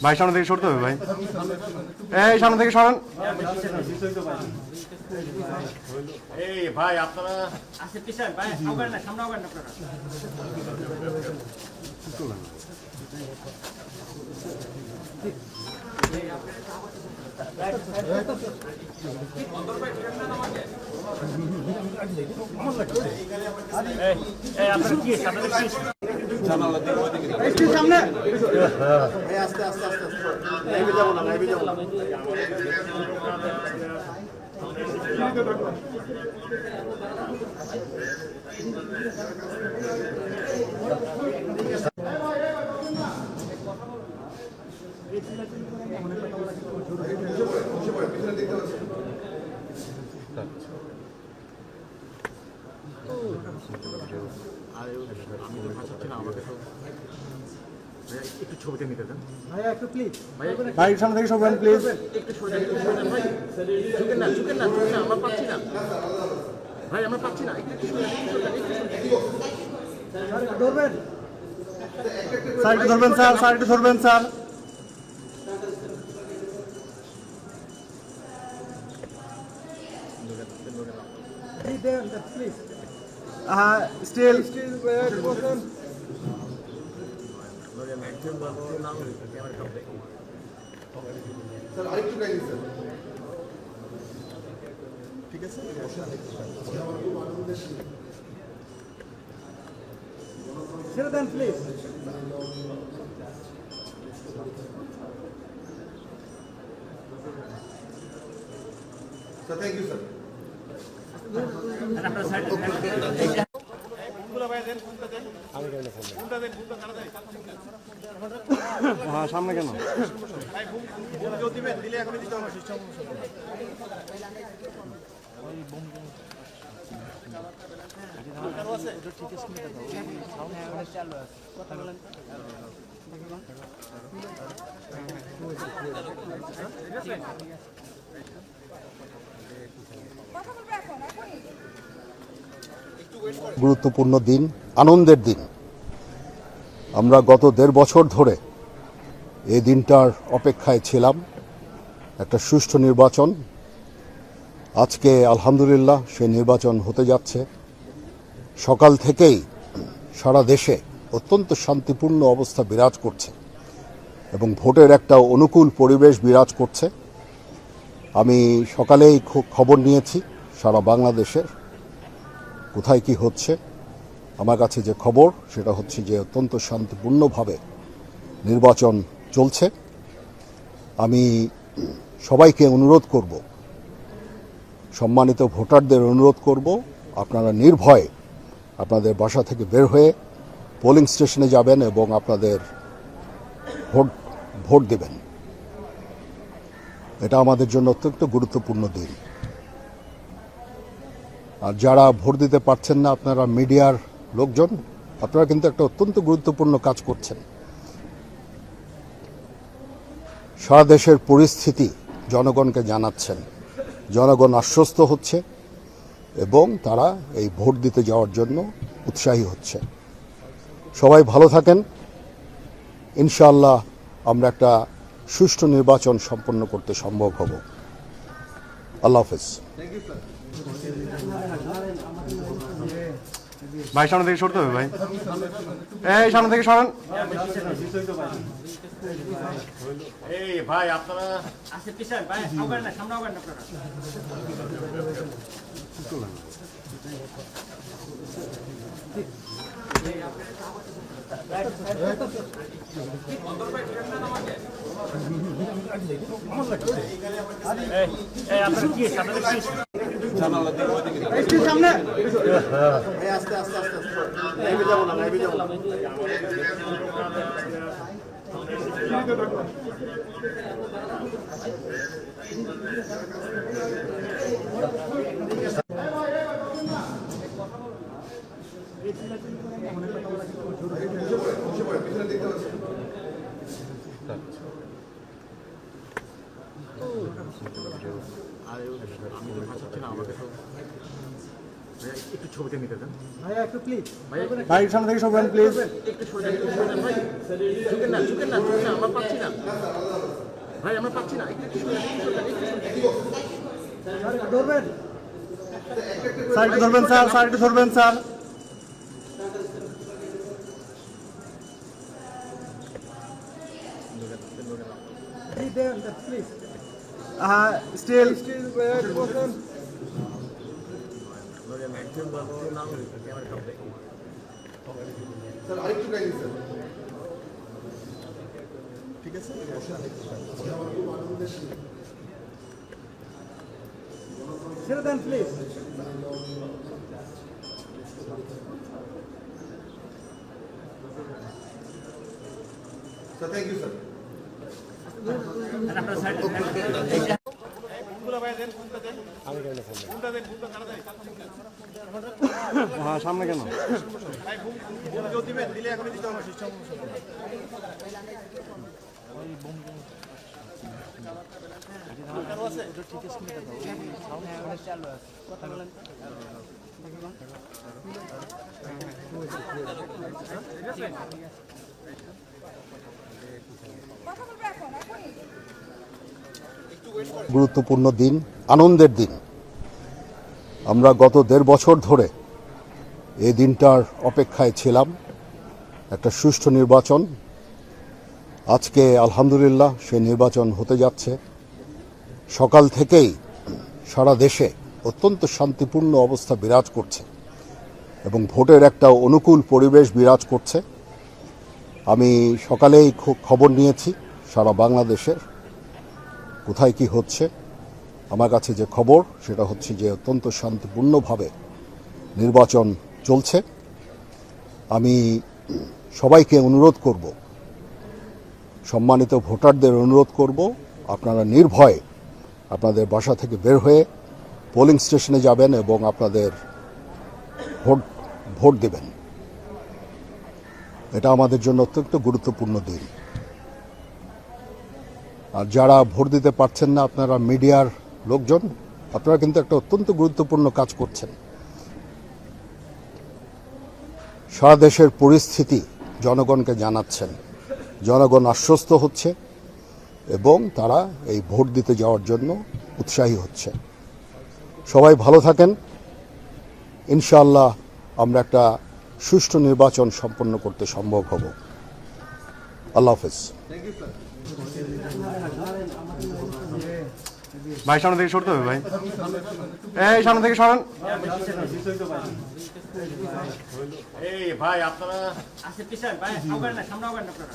ভাই সামনে থেকে সরতে হবে ভাই, এই সামনে থেকে সরেন। এই ভাই আপনারা আসে পিছন ভাই আউগান না সামনে আউগান আপনারা এই আপনারা কি সামনে একটু সামনে এই আস্তে আস্তে আস্তে লাইভে যাব না লাইভে যাব না একটু ছবিটা নিতে দেন ভাইয়া, একটু প্লিজ ভাই সামনে থেকে সরবেন প্লিজ। একটু ছবিটা ভাই, ঝুঁকেন না ঝুঁকেন না ঝুঁকেন না, আমরা পাচ্ছি না ভাই, আমরা পাচ্ছি না, একটু ধরবেন স্যার, একটু ধরবেন স্যার, স্যার একটু ধরবেন স্যার। স্টিল ঠিক আছে ছেড়ে দেন প্লিজ। Thank you sir. হ্যাঁ সামনে কেন? গুরুত্বপূর্ণ দিন, আনন্দের দিন। আমরা গত 1.5 বছর ধরে এই দিনটার অপেক্ষায় ছিলাম, একটা সুষ্ঠু নির্বাচন। আজকে আলহামদুলিল্লাহ সেই নির্বাচন হতে যাচ্ছে। সকাল থেকেই সারা দেশে অত্যন্ত শান্তিপূর্ণ অবস্থা বিরাজ করছে এবং ভোটের একটা অনুকূল পরিবেশ বিরাজ করছে। আমি সকালেই খবর নিয়েছি সারা বাংলাদেশের কোথায় কি হচ্ছে। আমার কাছে যে খবর সেটা হচ্ছে যে অত্যন্ত শান্তিপূর্ণভাবে নির্বাচন চলছে। আমি সবাইকে অনুরোধ করব, সম্মানিত ভোটারদের অনুরোধ করব, আপনারা নির্ভয়ে আপনাদের বাসা থেকে বের হয়ে পোলিং স্টেশনে যাবেন এবং আপনাদের ভোট দেবেন। এটা আমাদের জন্য অত্যন্ত গুরুত্বপূর্ণ দিন। আর যারা ভোট দিতে পারছেন না, আপনারা মিডিয়ার লোকজন, আপনারা কিন্তু একটা অত্যন্ত গুরুত্বপূর্ণ কাজ করছেন। সারা দেশের পরিস্থিতি জনগণকে জানাচ্ছেন, জনগণ আশ্বস্ত হচ্ছে এবং তারা এই ভোট দিতে যাওয়ার জন্য উৎসাহী হচ্ছে। সবাই ভালো থাকেন। ইনশাআল্লাহ আমরা একটা সুষ্ঠু নির্বাচন সম্পন্ন করতে সম্ভব হব। আল্লাহ হাফেজ। ভাই সামনে থেকে সরতে হবে ভাই, এই সামনে থেকে সরেন। এই ভাই আপনারা আসে পিছন ভাই আউগান না সামনে আউগান আপনারা এই আপনারা কি সামনে একটু সামনে এই আস্তে আস্তে আস্তে লাইভে যাব না লাইভে যাব না একটু ছবিটা নিতে দেন ভাইয়া, একটু প্লিজ ভাই সামনে থেকে সরবেন প্লিজ। একটু ছবিটা নিতে দেন ভাই। ঝুঁকেন না ঝুঁকেন না ঝুঁকেন না, আমরা পাচ্ছি না ভাই, আমরা পাচ্ছি না। একটু শুনেন, ধরবেন স্যার, একটু ধরবেন স্যার, স্যার একটু ধরবেন স্যার। স্টিল ঠিক আছে। ছেড়ে দেন প্লিজ। Thank you, sir. হ্যাঁ, সামনে কেন? গুরুত্বপূর্ণ দিন, আনন্দের দিন। আমরা গত 1.5 বছর ধরে এই দিনটার অপেক্ষায় ছিলাম, একটা সুষ্ঠু নির্বাচন। আজকে আলহামদুলিল্লাহ সেই নির্বাচন হতে যাচ্ছে। সকাল থেকেই সারা দেশে অত্যন্ত শান্তিপূর্ণ অবস্থা বিরাজ করছে এবং ভোটের একটা অনুকূল পরিবেশ বিরাজ করছে। আমি সকালেই খবর নিয়েছি সারা বাংলাদেশের কোথায় কি হচ্ছে। আমার কাছে যে খবর সেটা হচ্ছে যে অত্যন্ত শান্তিপূর্ণভাবে নির্বাচন চলছে। আমি সবাইকে অনুরোধ করব, সম্মানিত ভোটারদের অনুরোধ করব, আপনারা নির্ভয়ে আপনাদের বাসা থেকে বের হয়ে পোলিং স্টেশনে যাবেন এবং আপনাদের ভোট দেবেন। এটা আমাদের জন্য অত্যন্ত গুরুত্বপূর্ণ দিন। আর যারা ভোট দিতে পারছেন না, আপনারা মিডিয়ার লোকজন, আপনারা কিন্তু একটা অত্যন্ত গুরুত্বপূর্ণ কাজ করছেন। সারা দেশের পরিস্থিতি জনগণকে জানাচ্ছেন, জনগণ আশ্বস্ত হচ্ছে এবং তারা এই ভোট দিতে যাওয়ার জন্য উৎসাহী হচ্ছে। সবাই ভালো থাকেন। ইনশাআল্লাহ আমরা একটা সুষ্ঠু নির্বাচন সম্পন্ন করতে সম্ভব হব। আল্লাহ হাফেজ। ভাই সামনে থেকে সরতে হবে ভাই। এই সামনে থেকে সরেন। এই ভাই আপনারা আচ্ছা পিছন ভাই, আগান না, সামনে আগান আপনারা।